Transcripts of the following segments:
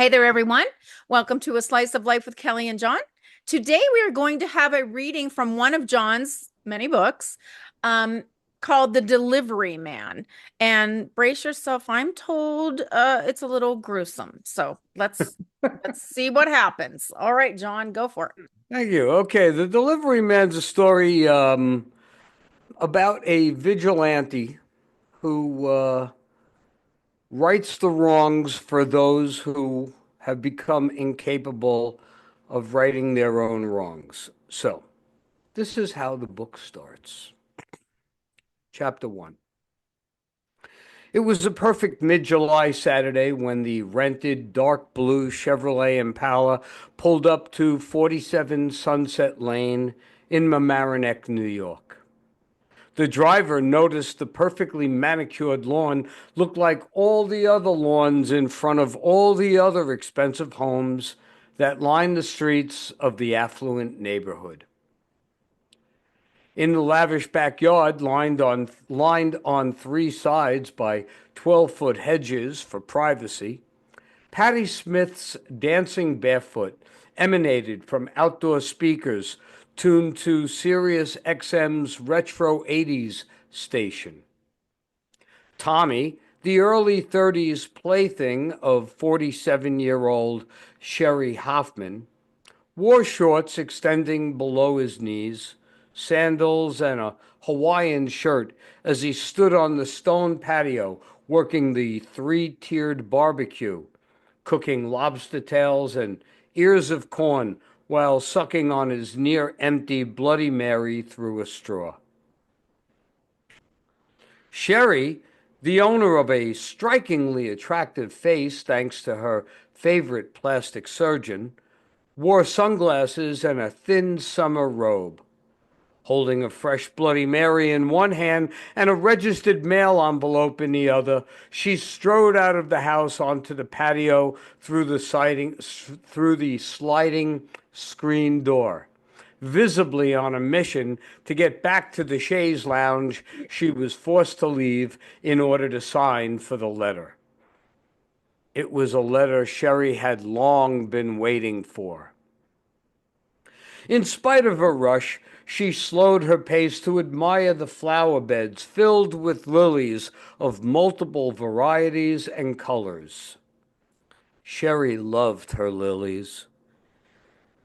Hey there, everyone. Welcome to A Slice of Life with Kellie and John. Today, we are going to have a reading from one of John's many books um, called The Delivery Man. And brace yourself, I'm told it's a little gruesome. So let's see what happens. All right, John, go for it. Thank you. Okay, The Delivery Man's a story about a vigilante who rights the wrongs for those who have become incapable of righting their own wrongs. So, this is how the book starts. Chapter 1. It was a perfect mid-July Saturday when the rented dark blue Chevrolet Impala pulled up to 47 Sunset Lane in Mamaroneck, New York. The driver noticed the perfectly manicured lawn looked like all the other lawns in front of all the other expensive homes that lined the streets of the affluent neighborhood. In the lavish backyard, lined on three sides by 12-foot hedges for privacy, Patti Smith's Dancing Barefoot emanated from outdoor speakers tuned to Sirius XM's Retro 80s station. Tommy, the early 30s plaything of 47-year-old Sherry Hoffman, wore shorts extending below his knees, sandals, and a Hawaiian shirt as he stood on the stone patio working the three-tiered barbecue, cooking lobster tails and ears of corn while sucking on his near-empty Bloody Mary through a straw. Sherry, the owner of a strikingly attractive face thanks to her favorite plastic surgeon, wore sunglasses and a thin summer robe. Holding a fresh Bloody Mary in one hand and a registered mail envelope in the other, she strode out of the house onto the patio through the sliding screen door, visibly on a mission to get back to the chaise lounge she was forced to leave in order to sign for the letter. It was a letter Sherry had long been waiting for. In spite of her rush, she slowed her pace to admire the flower beds filled with lilies of multiple varieties and colors. Sherry loved her lilies.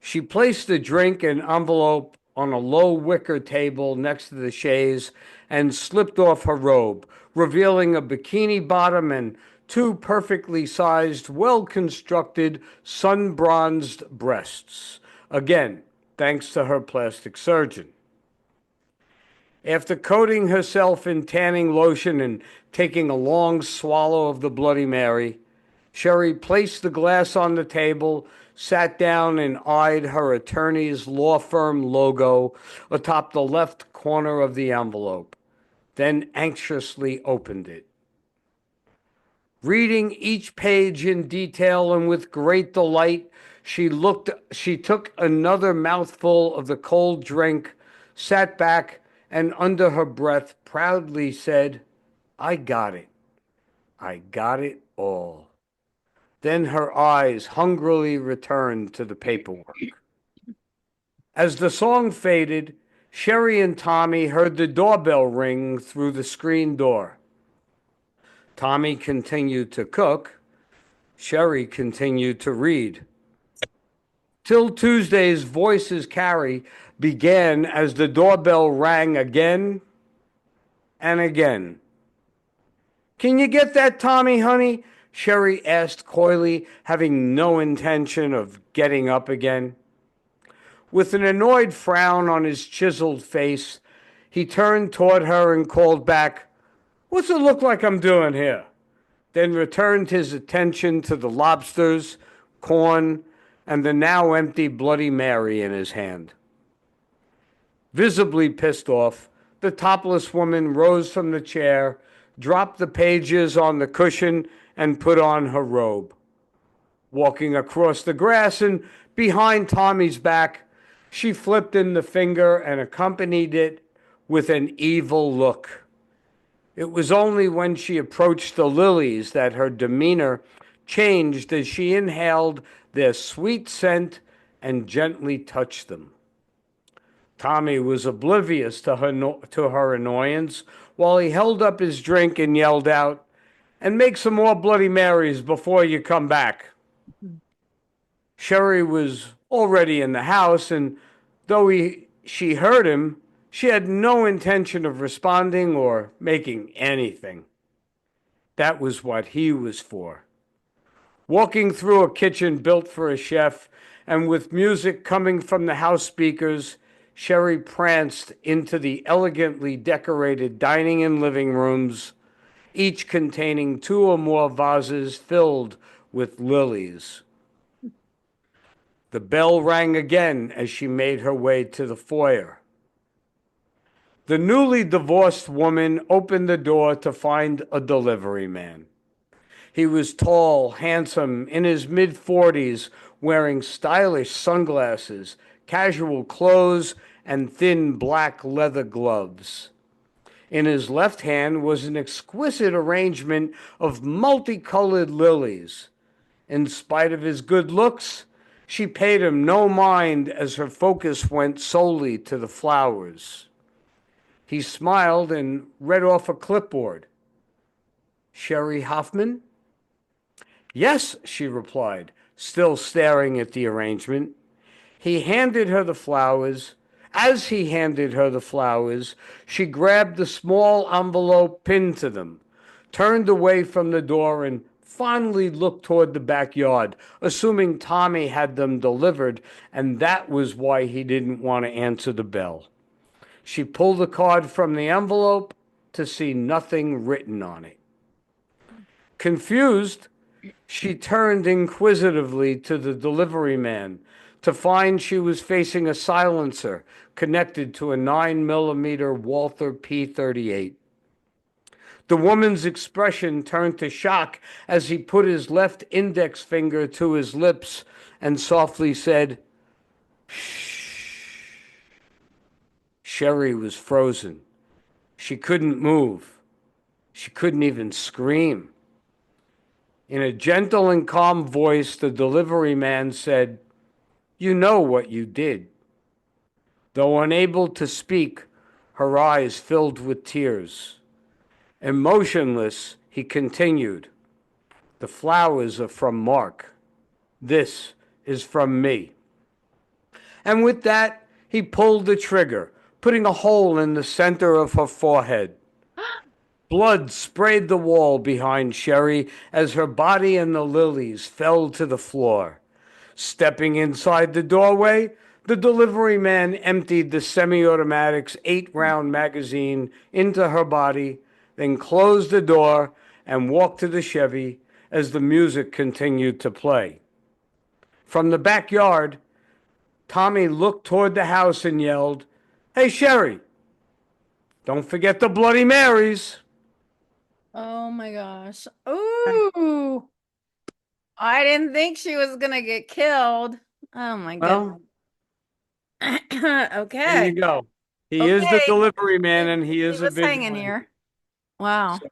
She placed the drink and envelope on a low wicker table next to the chaise and slipped off her robe, revealing a bikini bottom and two perfectly sized, well constructed, sun bronzed breasts. Again, thanks to her plastic surgeon. After coating herself in tanning lotion and taking a long swallow of the Bloody Mary, Sherry placed the glass on the table, sat down, and eyed her attorney's law firm logo atop the left corner of the envelope, then anxiously opened it. Reading each page in detail and with great delight, she took another mouthful of the cold drink, sat back, and under her breath proudly said, "I got it. I got it all." Then her eyes hungrily returned to the paperwork. As the song faded, Sherry and Tommy heard the doorbell ring through the screen door. Tommy continued to cook. Sherry continued to read. Till Tuesday's Voices Carry began as the doorbell rang again and again. "Can you get that, Tommy, honey?" Sherry asked coyly, having no intention of getting up again. With an annoyed frown on his chiseled face, he turned toward her and called back, "What's it look like I'm doing here?" Then returned his attention to the lobsters, corn, and the now empty Bloody Mary in his hand. Visibly pissed off, the topless woman rose from the chair, dropped the pages on the cushion, and put on her robe. Walking across the grass and behind Tommy's back, she flipped in the finger and accompanied it with an evil look. It was only when she approached the lilies that her demeanor changed as she inhaled their sweet scent and gently touched them. Tommy was oblivious to her annoyance while he held up his drink and yelled out, "And make some more Bloody Marys before you come back." Sherry was already in the house, and though she heard him, she had no intention of responding or making anything. That was what he was for. Walking through a kitchen built for a chef, and with music coming from the house speakers, Sherry pranced into the elegantly decorated dining and living rooms, each containing two or more vases filled with lilies. The bell rang again as she made her way to the foyer. The newly divorced woman opened the door to find a delivery man. He was tall, handsome, in his mid 40s, wearing stylish sunglasses, casual clothes, and thin black leather gloves. In his left hand was an exquisite arrangement of multicolored lilies. In spite of his good looks, she paid him no mind as her focus went solely to the flowers. He smiled and read off a clipboard. "Sherry Hoffman?" "Yes," she replied, still staring at the arrangement. He handed her the flowers. As he handed her the flowers, she grabbed the small envelope pinned to them, turned away from the door, and fondly looked toward the backyard, assuming Tommy had them delivered, and that was why he didn't want to answer the bell. She pulled the card from the envelope to see nothing written on it. Confused, she turned inquisitively to the delivery man to find she was facing a silencer connected to a 9mm Walther P38. The woman's expression turned to shock as he put his left index finger to his lips and softly said, "Shh." Sherry was frozen. She couldn't move. She couldn't even scream. In a gentle and calm voice, the delivery man said, "You know what you did." Though unable to speak, her eyes filled with tears. Emotionless, he continued, "The flowers are from Mark. This is from me." And with that, he pulled the trigger, putting a hole in the center of her forehead. Blood sprayed the wall behind Sherry as her body and the lilies fell to the floor. Stepping inside the doorway, the delivery man emptied the semi automatic's 8-round magazine into her body, then closed the door and walked to the Chevy as the music continued to play. From the backyard, Tommy looked toward the house and yelled, "Hey, Sherry, don't forget the Bloody Marys." Oh my gosh. Ooh, I didn't think she was gonna get killed. Oh my goodness. Well, there Okay. you go. He is the Okay. delivery man and he He is a was hanging vigilante. here. Wow. So,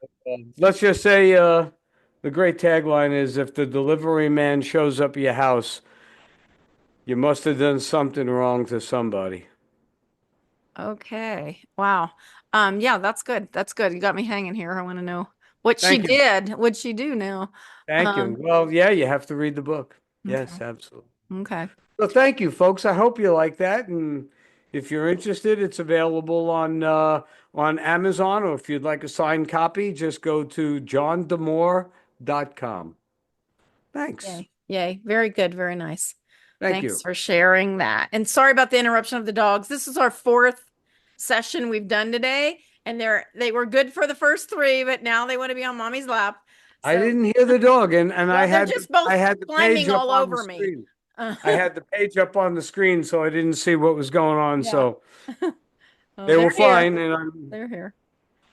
let's just say the great tagline is if the delivery man shows up at your house, you must have done something wrong to somebody. Okay. Wow. Yeah, that's good. That's good. You got me hanging here. I want to know what she Thank you. did. What'd she do now? Thank you. Um, Well, yeah, you have to read the book. okay. Yes, absolutely. Okay. Well, thank you, folks. I hope you like that. And if you're interested, it's available on Amazon, or if you'd like a signed copy, just go to johndemore.com. Thanks. Yay. Yay. Very good. Very nice. Thank Thanks you. for sharing that. And sorry about the interruption of the dogs. This is our fourth session we've done today, and they were good for the first three, but now they want to be on mommy's lap. I So, didn't hear the dog, and well, they're just both I had the page climbing up all on the over me. screen. I had the page up on the screen, so I didn't see what was going on. Yeah. So Oh, they they're were here. fine, and I'm They're here.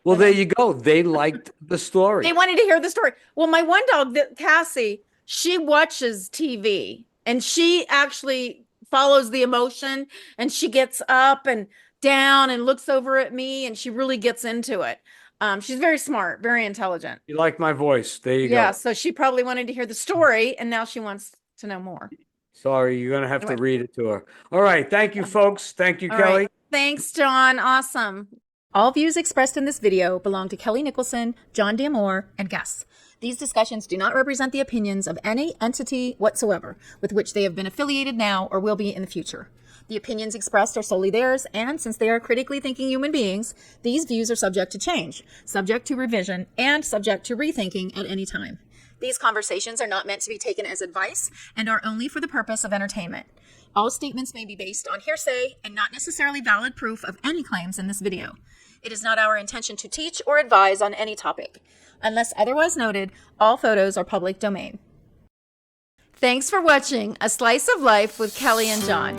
well. But There you go. They liked the they story. wanted to hear the story. Well, my one dog, Cassie, she watches TV and she actually follows the emotion and she gets up and down and looks over at me and she really gets into it. She's very smart, very intelligent. You like my voice. There you Yeah, go. so she probably wanted to hear the story, and now she wants to know more. Sorry, you're going to have to Anyway, read it to her. All right. Thank you, yeah. folks. Thank you, All right. Kelly. Thanks, John. Awesome. All views expressed in this video belong to Kelly Nicholson, John D'Amore, and guests. These discussions do not represent the opinions of any entity whatsoever with which they have been affiliated now or will be in the future. The opinions expressed are solely theirs, and since they are critically thinking human beings, these views are subject to change, subject to revision, and subject to rethinking at any time. These conversations are not meant to be taken as advice and are only for the purpose of entertainment. All statements may be based on hearsay and not necessarily valid proof of any claims in this video. It is not our intention to teach or advise on any topic. Unless otherwise noted, all photos are public domain. Thanks for watching A Slice of Life with Kelly and John.